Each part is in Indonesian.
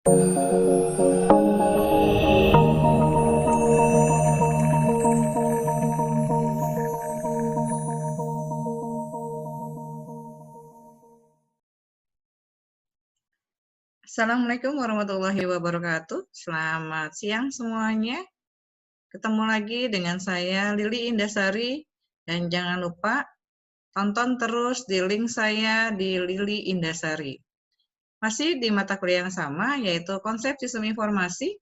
Assalamualaikum warahmatullahi wabarakatuh. Selamat siang semuanya. Ketemu lagi dengan saya Lili Indasari, dan jangan lupa tonton terus di link saya di Lili Indasari. Masih di mata kuliah yang sama, yaitu konsep sistem informasi,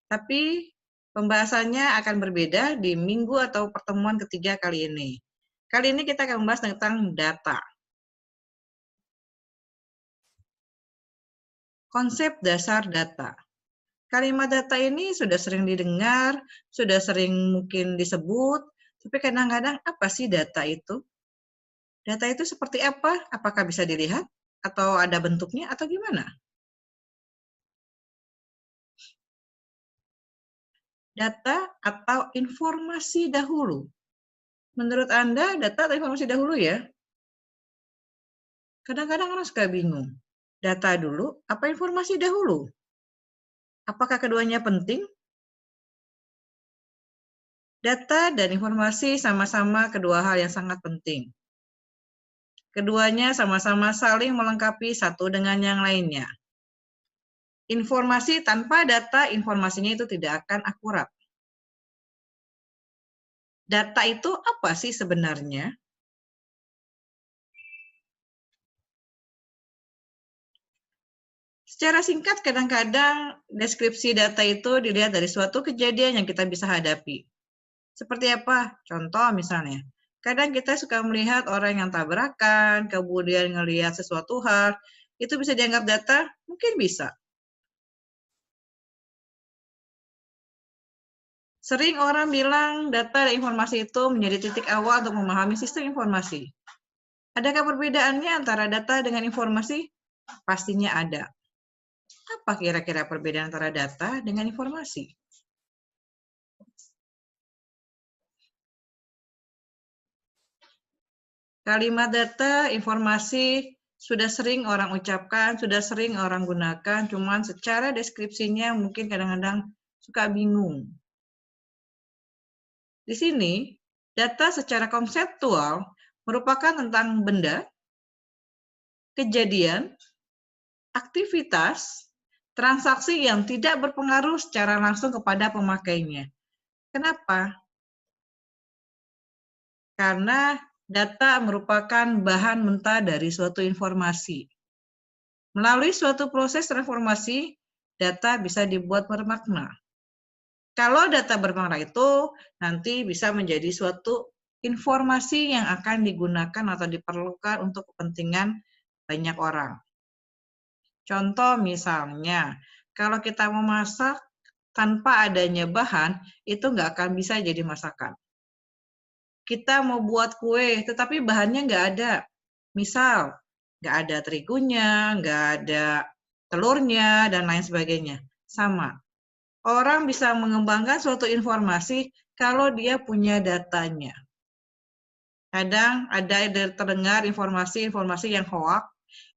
tapi pembahasannya akan berbeda di minggu atau pertemuan ketiga kali ini. Kali ini kita akan membahas tentang data. Konsep dasar data. Kalimat data ini sudah sering didengar, sudah sering mungkin disebut, tapi kadang-kadang apa sih data itu? Data itu seperti apa? Apakah bisa dilihat? Atau ada bentuknya? Atau gimana? Data atau informasi dahulu. Menurut Anda, data atau informasi dahulu ya? Kadang-kadang orang suka bingung. Data dulu, apa informasi dahulu? Apakah keduanya penting? Data dan informasi sama-sama kedua hal yang sangat penting. Keduanya sama-sama saling melengkapi satu dengan yang lainnya. Informasi tanpa data, informasinya itu tidak akan akurat. Data itu apa sih sebenarnya? Secara singkat, kadang-kadang deskripsi data itu dilihat dari suatu kejadian yang kita bisa hadapi. Seperti apa? Contoh misalnya, kadang kita suka melihat orang yang tabrakan, kemudian ngelihat sesuatu hal, itu bisa dianggap data? Mungkin bisa. Sering orang bilang data dan informasi itu menjadi titik awal untuk memahami sistem informasi. Adakah perbedaannya antara data dengan informasi? Pastinya ada. Apa kira-kira perbedaan antara data dengan informasi? Kalimat data, informasi sudah sering orang ucapkan, sudah sering orang gunakan, cuman secara deskripsinya mungkin kadang-kadang suka bingung. Di sini, data secara konseptual merupakan tentang benda, kejadian, aktivitas, transaksi yang tidak berpengaruh secara langsung kepada pemakainya. Kenapa? Karena data merupakan bahan mentah dari suatu informasi. Melalui suatu proses transformasi, data bisa dibuat bermakna. Kalau data bermakna itu nanti bisa menjadi suatu informasi yang akan digunakan atau diperlukan untuk kepentingan banyak orang. Contoh misalnya, kalau kita mau masak tanpa adanya bahan, itu nggak akan bisa jadi masakan. Kita mau buat kue, tetapi bahannya nggak ada. Misal, nggak ada terigunya, nggak ada telurnya, dan lain sebagainya. Sama. Orang bisa mengembangkan suatu informasi kalau dia punya datanya. Kadang ada terdengar informasi-informasi yang hoax,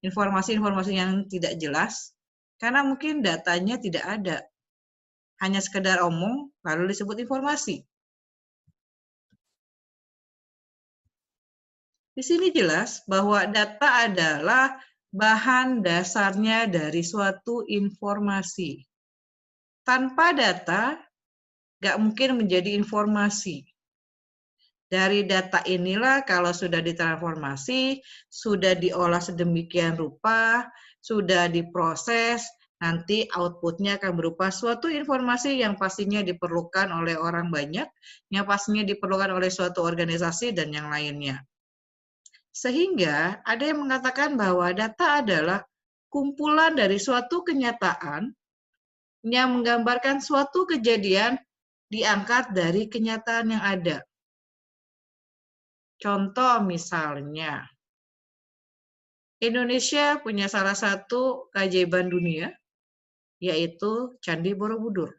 informasi-informasi yang tidak jelas, karena mungkin datanya tidak ada. Hanya sekedar omong, lalu disebut informasi. Di sini jelas bahwa data adalah bahan dasarnya dari suatu informasi. Tanpa data, nggak mungkin menjadi informasi. Dari data inilah kalau sudah ditransformasi, sudah diolah sedemikian rupa, sudah diproses, nanti outputnya akan berupa suatu informasi yang pastinya diperlukan oleh orang banyak, yang pastinya diperlukan oleh suatu organisasi dan yang lainnya. Sehingga ada yang mengatakan bahwa data adalah kumpulan dari suatu kenyataan yang menggambarkan suatu kejadian diangkat dari kenyataan yang ada. Contoh misalnya, Indonesia punya salah satu keajaiban dunia, yaitu Candi Borobudur.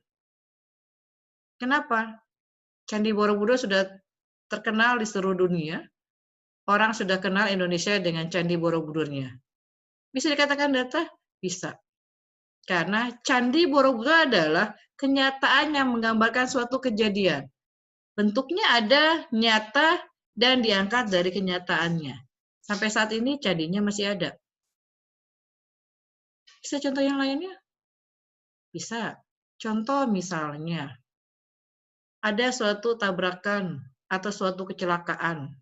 Kenapa? Candi Borobudur sudah terkenal di seluruh dunia. Orang sudah kenal Indonesia dengan Candi Borobudurnya. Bisa dikatakan data? Bisa. Karena Candi Borobudur adalah kenyataan yang menggambarkan suatu kejadian. Bentuknya ada, nyata, dan diangkat dari kenyataannya. Sampai saat ini candinya masih ada. Bisa contoh yang lainnya? Bisa. Contoh misalnya, ada suatu tabrakan atau suatu kecelakaan.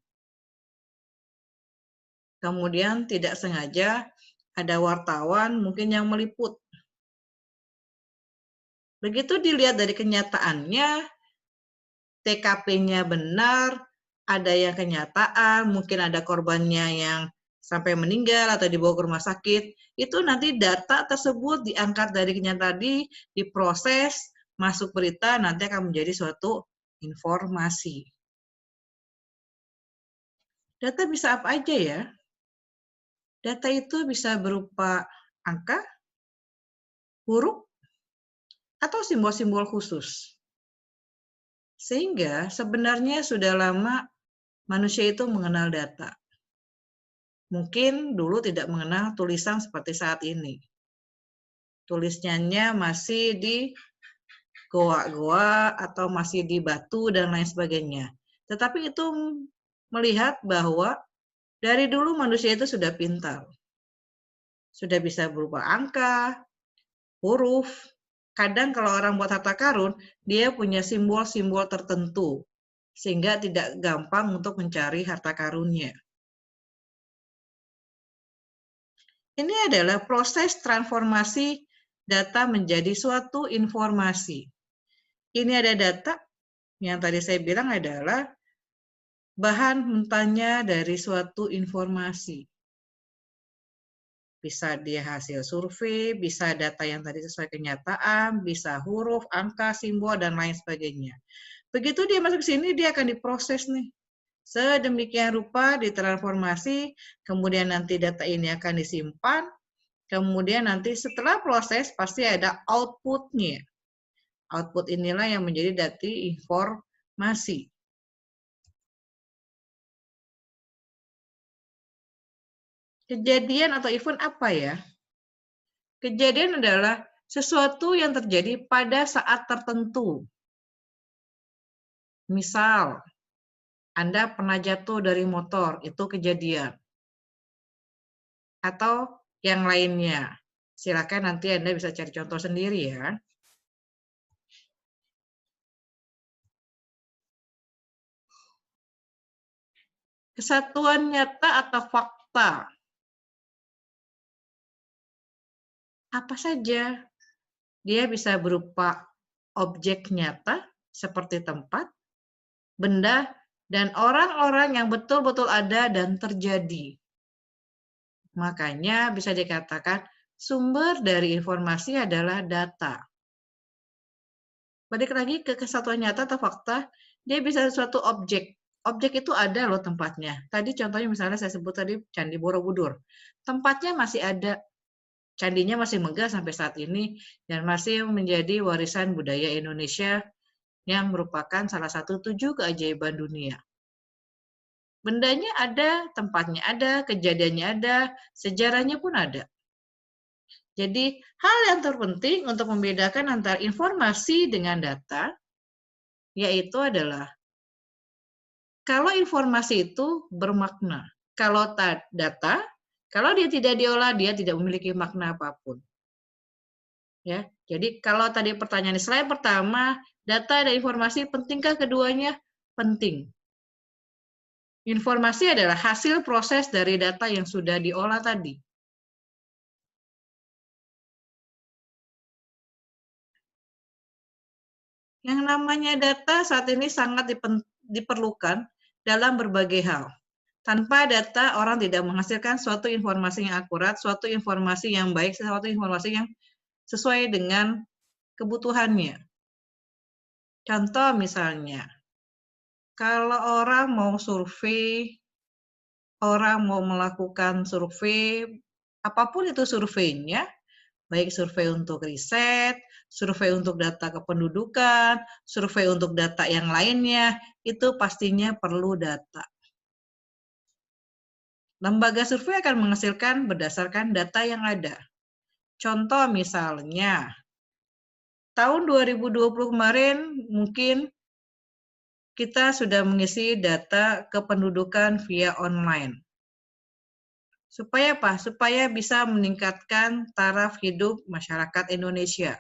Kemudian tidak sengaja ada wartawan mungkin yang meliput. Begitu dilihat dari kenyataannya, TKP-nya benar, ada yang kenyataan, mungkin ada korbannya yang sampai meninggal atau dibawa ke rumah sakit, itu nanti data tersebut diangkat dari kenyataan tadi, diproses, masuk berita, nanti akan menjadi suatu informasi. Data bisa apa aja ya? Data itu bisa berupa angka, huruf, atau simbol-simbol khusus. Sehingga sebenarnya sudah lama manusia itu mengenal data. Mungkin dulu tidak mengenal tulisan seperti saat ini. Tulisannya masih di goa-goa atau masih di batu dan lain sebagainya. Tetapi itu melihat bahwa dari dulu manusia itu sudah pintar. Sudah bisa berupa angka, huruf. Kadang kalau orang buat harta karun, dia punya simbol-simbol tertentu. Sehingga tidak gampang untuk mencari harta karunnya. Ini adalah proses transformasi data menjadi suatu informasi. Ini ada data, yang tadi saya bilang adalah bahan mentahnya dari suatu informasi. Bisa dia hasil survei, bisa data yang tadi sesuai kenyataan, bisa huruf, angka, simbol, dan lain sebagainya. Begitu dia masuk ke sini, dia akan diproses nih. Sedemikian rupa ditransformasi, kemudian nanti data ini akan disimpan, kemudian nanti setelah proses pasti ada output-nya. Output inilah yang menjadi data informasi. Kejadian atau event apa ya? Kejadian adalah sesuatu yang terjadi pada saat tertentu. Misal, Anda pernah jatuh dari motor, itu kejadian. Atau yang lainnya. Silakan nanti Anda bisa cari contoh sendiri ya. Kesatuan nyata atau fakta. Apa saja? Dia bisa berupa objek nyata seperti tempat, benda, dan orang-orang yang betul-betul ada dan terjadi. Makanya bisa dikatakan sumber dari informasi adalah data. Balik lagi ke kesatuan nyata atau fakta, dia bisa suatu objek. Objek itu ada loh tempatnya. Tadi contohnya misalnya saya sebut tadi Candi Borobudur. Tempatnya masih ada. Candinya masih megah sampai saat ini dan masih menjadi warisan budaya Indonesia yang merupakan salah satu 7 keajaiban dunia. Bendanya ada, tempatnya ada, kejadiannya ada, sejarahnya pun ada. Jadi, hal yang terpenting untuk membedakan antara informasi dengan data, yaitu adalah kalau informasi itu bermakna. Kalau data, kalau dia tidak diolah, dia tidak memiliki makna apapun. Ya, jadi kalau tadi pertanyaan slide pertama, data dan informasi pentingkah keduanya? Penting. Informasi adalah hasil proses dari data yang sudah diolah tadi. Yang namanya data saat ini sangat diperlukan dalam berbagai hal. Tanpa data, orang tidak menghasilkan suatu informasi yang akurat, suatu informasi yang baik, suatu informasi yang sesuai dengan kebutuhannya. Contoh misalnya, kalau orang mau survei, orang mau melakukan survei, apapun itu surveinya, baik survei untuk riset, survei untuk data kependudukan, survei untuk data yang lainnya, itu pastinya perlu data. Lembaga survei akan menghasilkan berdasarkan data yang ada. Contoh misalnya, tahun 2020 kemarin mungkin kita sudah mengisi data kependudukan via online. Supaya apa? Supaya bisa meningkatkan taraf hidup masyarakat Indonesia.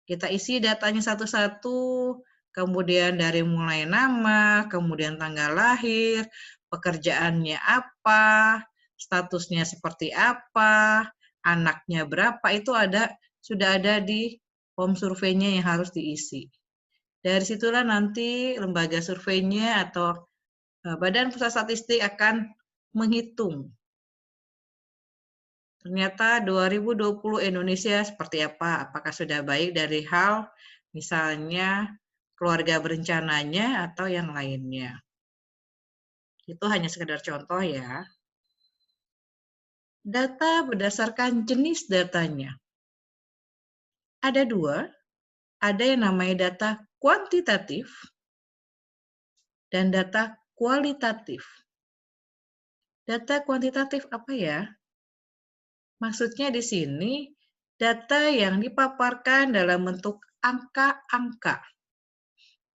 Kita isi datanya satu-satu, kemudian dari mulai nama, kemudian tanggal lahir, pekerjaannya apa, statusnya seperti apa, anaknya berapa, itu sudah ada di form surveinya yang harus diisi. Dari situlah nanti lembaga surveinya atau Badan Pusat Statistik akan menghitung ternyata 2020 Indonesia seperti apa, apakah sudah baik dari hal misalnya keluarga berencananya atau yang lainnya. Itu hanya sekedar contoh ya. Data berdasarkan jenis datanya. Ada dua, ada yang namanya data kuantitatif dan data kualitatif. Data kuantitatif apa ya? Maksudnya di sini data yang dipaparkan dalam bentuk angka-angka.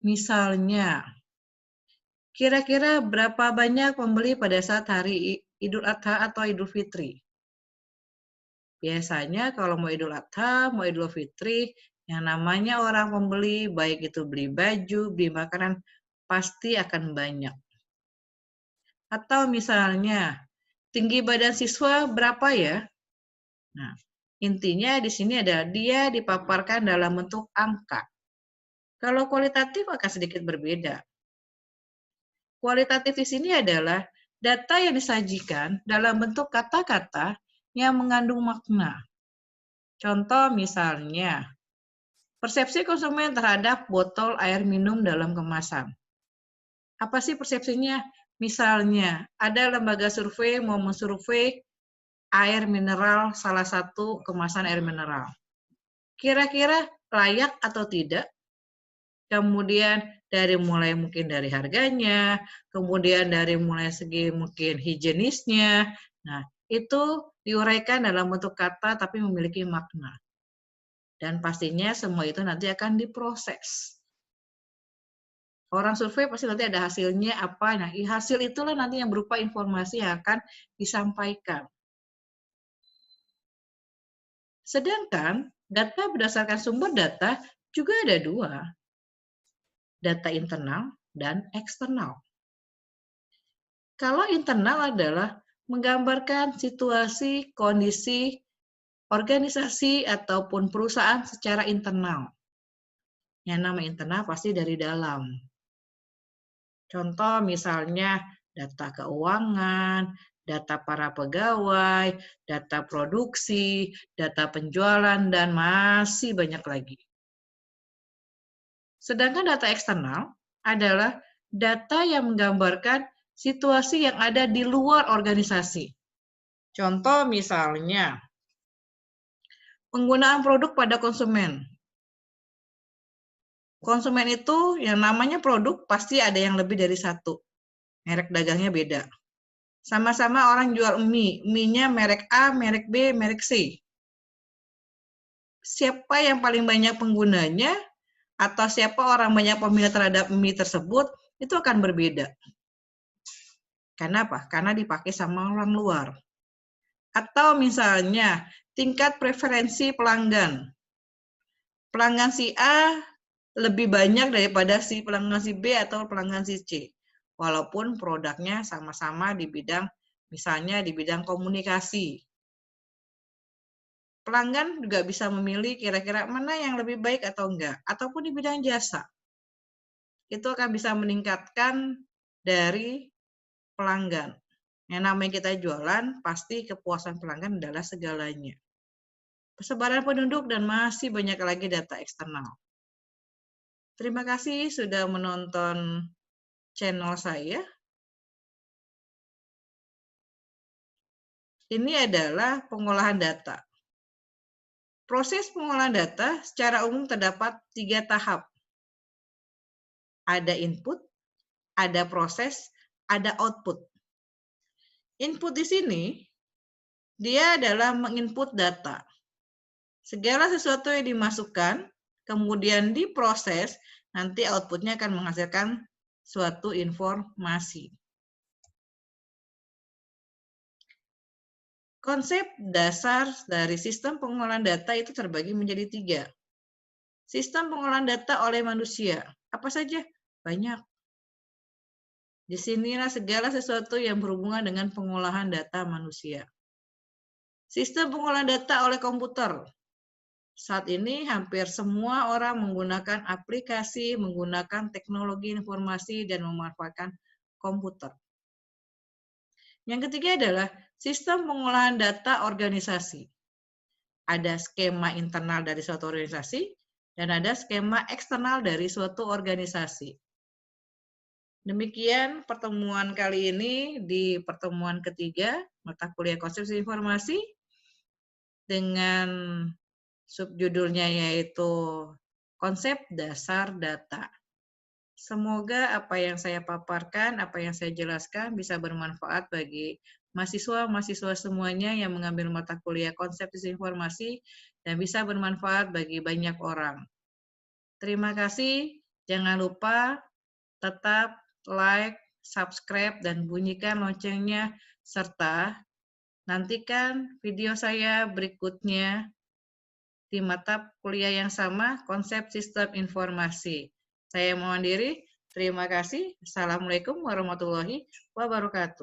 Misalnya, kira-kira berapa banyak pembeli pada saat hari Idul Adha atau Idul Fitri? Biasanya kalau mau Idul Adha, mau Idul Fitri, yang namanya orang pembeli, baik itu beli baju, beli makanan, pasti akan banyak. Atau misalnya, tinggi badan siswa berapa ya? Nah, intinya di sini adalah dia dipaparkan dalam bentuk angka. Kalau kualitatif akan sedikit berbeda. Kualitatif di sini adalah data yang disajikan dalam bentuk kata-kata yang mengandung makna. Contoh misalnya, persepsi konsumen terhadap botol air minum dalam kemasan. Apa sih persepsinya? Misalnya, ada lembaga survei mau mensurvei air mineral, salah satu kemasan air mineral. Kira-kira layak atau tidak? Kemudian mulai mungkin dari harganya, kemudian dari mulai segi mungkin higienisnya. Nah, itu diuraikan dalam bentuk kata tapi memiliki makna. Dan pastinya semua itu nanti akan diproses. Orang survei pasti nanti ada hasilnya apa. Nah, hasil itulah nanti yang berupa informasi yang akan disampaikan. Sedangkan data berdasarkan sumber data juga ada dua. Data internal dan eksternal. Kalau internal adalah menggambarkan situasi, kondisi, organisasi, ataupun perusahaan secara internal. Yang nama internal pasti dari dalam. Contoh misalnya data keuangan, data para pegawai, data produksi, data penjualan, dan masih banyak lagi. Sedangkan data eksternal adalah data yang menggambarkan situasi yang ada di luar organisasi. Contoh misalnya, penggunaan produk pada konsumen. Konsumen itu yang namanya produk pasti ada yang lebih dari satu. Merek dagangnya beda. Sama-sama orang jual mie. Mie-nya merek A, merek B, merek C. Siapa yang paling banyak penggunanya, atau siapa orang banyak peminat terhadap mie tersebut, itu akan berbeda. Karena apa? Karena dipakai sama orang luar. Atau misalnya, tingkat preferensi pelanggan. Pelanggan si A lebih banyak daripada si pelanggan si B atau pelanggan si C. Walaupun produknya sama-sama di bidang, misalnya di bidang komunikasi. Pelanggan juga bisa memilih kira-kira mana yang lebih baik atau enggak. Ataupun di bidang jasa. Itu akan bisa meningkatkan dari pelanggan. Yang namanya kita jualan, pasti kepuasan pelanggan adalah segalanya. Persebaran penduduk dan masih banyak lagi data eksternal. Terima kasih sudah menonton channel saya. Ini adalah pengolahan data. Proses pengolahan data secara umum terdapat 3 tahap. Ada input, ada proses, ada output. Input di sini Dia adalah menginput data. Segala sesuatu yang dimasukkan, kemudian diproses, nanti outputnya akan menghasilkan suatu informasi. Konsep dasar dari sistem pengolahan data itu terbagi menjadi 3. Sistem pengolahan data oleh manusia. Apa saja? Banyak. Disinilah segala sesuatu yang berhubungan dengan pengolahan data manusia. Sistem pengolahan data oleh komputer. Saat ini hampir semua orang menggunakan aplikasi, menggunakan teknologi informasi, dan memanfaatkan komputer. Yang ketiga adalah sistem pengolahan data organisasi. Ada skema internal dari suatu organisasi, dan ada skema eksternal dari suatu organisasi. Demikian pertemuan kali ini di pertemuan ketiga, mata kuliah konsepsi informasi, dengan subjudulnya yaitu konsep dasar data. Semoga apa yang saya paparkan, apa yang saya jelaskan bisa bermanfaat bagi mahasiswa-mahasiswa semuanya yang mengambil mata kuliah konsep informasi dan bisa bermanfaat bagi banyak orang. Terima kasih. Jangan lupa tetap like, subscribe, dan bunyikan loncengnya, serta nantikan video saya berikutnya di mata kuliah yang sama, konsep sistem informasi. Saya mohon diri, terima kasih. Assalamualaikum warahmatullahi wabarakatuh.